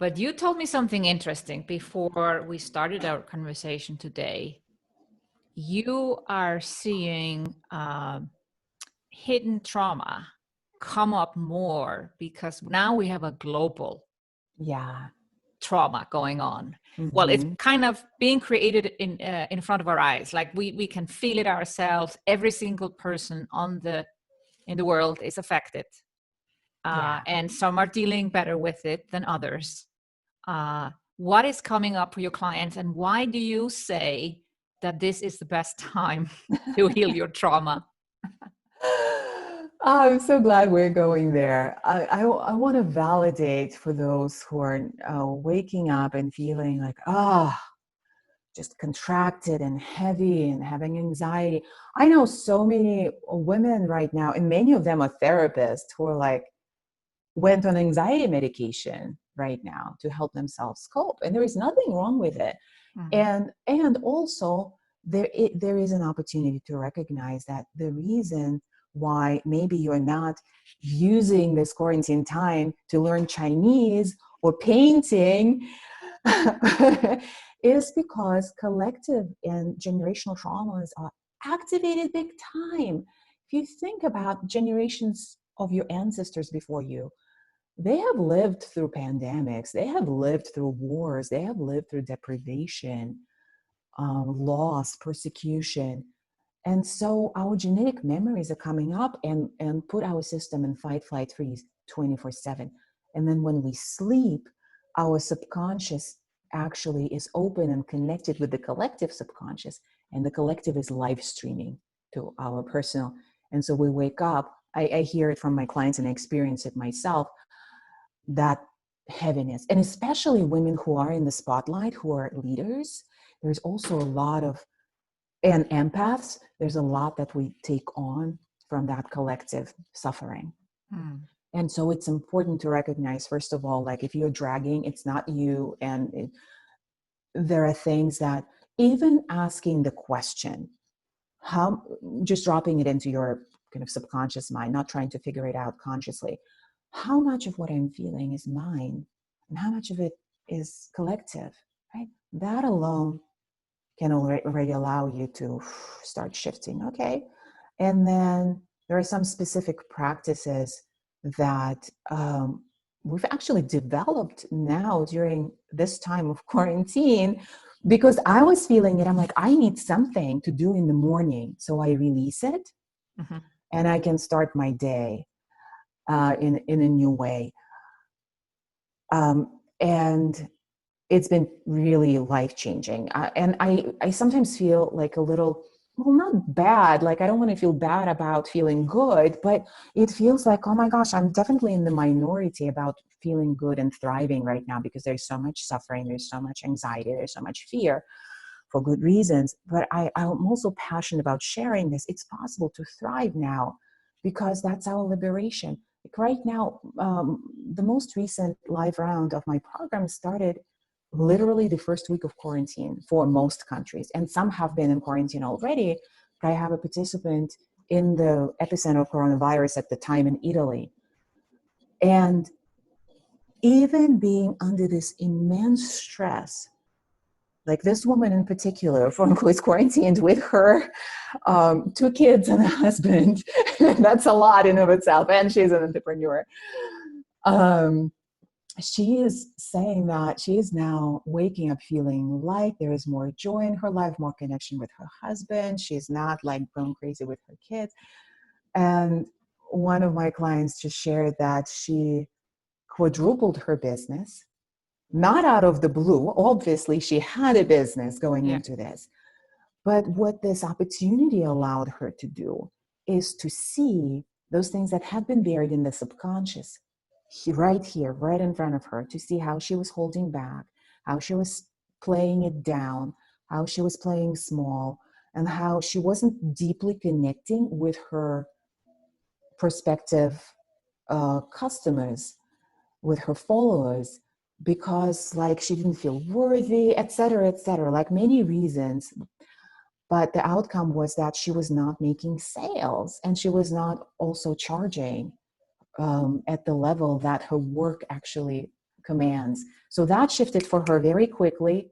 But you told me something interesting before we started our conversation today. You are seeing hidden trauma come up more because now we have a global Yeah. trauma going on. Well, it's Mm-hmm. kind of being created in front of our eyes. Like we can feel it ourselves. Every single person in the world is affected, Yeah. and some are dealing better with it than others. What is coming up for your clients, and why do you say that this is the best time to heal your trauma? I'm so glad we're going there. I want to validate for those who are waking up and feeling like, just contracted and heavy and having anxiety. I know so many women right now, and many of them are therapists who are like, went on anxiety medication right now to help themselves cope. And there is nothing wrong with it. Mhm. And also there is an opportunity to recognize that the reason why maybe you're not using this quarantine time to learn Chinese or painting is because collective and generational traumas are activated big time. If you think about generations of your ancestors before you, they have lived through pandemics, they have lived through wars, they have lived through deprivation, loss, persecution. And so our genetic memories are coming up and put our system in fight, flight, freeze 24/7. And then when we sleep, our subconscious actually is open and connected with the collective subconscious. And the collective is live streaming to our personal. And so we wake up, I hear it from my clients and I experience it myself, that heaviness. And especially women who are in the spotlight, who are leaders, there's also a lot of, and empaths, there's a lot that we take on from that collective suffering. Mm. And so it's important to recognize, first of all, like if you're dragging, it's not you. And there are things that even asking the question, how, just dropping it into your kind of subconscious mind, not trying to figure it out consciously, how much of what I'm feeling is mine and how much of it is collective, right? That alone can already allow you to start shifting. Okay. And then there are some specific practices that we've actually developed now during this time of quarantine, because I was feeling it. I'm like, I need something to do in the morning. So I release it Mm-hmm. and I can start my day in a new way. And it's been really life-changing. And I sometimes feel like a little, well, not bad. Like, I don't want to feel bad about feeling good, but it feels like, oh my gosh, I'm definitely in the minority about feeling good and thriving right now, because there's so much suffering, there's so much anxiety, there's so much fear for good reasons. But I'm also passionate about sharing this. It's possible to thrive now because that's our liberation. Like right now, the most recent live round of my program started literally the first week of quarantine for most countries. And some have been in quarantine already. I have a participant in the epicenter of coronavirus at the time in Italy. And even being under this immense stress, like this woman in particular, who is quarantined with her 2 kids and a husband, that's a lot in of itself, and she's an entrepreneur. She is saying that she is now waking up feeling like there is more joy in her life, more connection with her husband. She's not like going crazy with her kids. And one of my clients just shared that she quadrupled her business, not out of the blue. Obviously, she had a business going Yeah. into this. But what this opportunity allowed her to do is to see those things that had been buried in the subconscious right here, right in front of her, to see how she was holding back, how she was playing it down, how she was playing small, and how she wasn't deeply connecting with her prospective customers, with her followers, because like she didn't feel worthy, et cetera, like many reasons. But the outcome was that she was not making sales, and she was not also charging at the level that her work actually commands. So that shifted for her very quickly.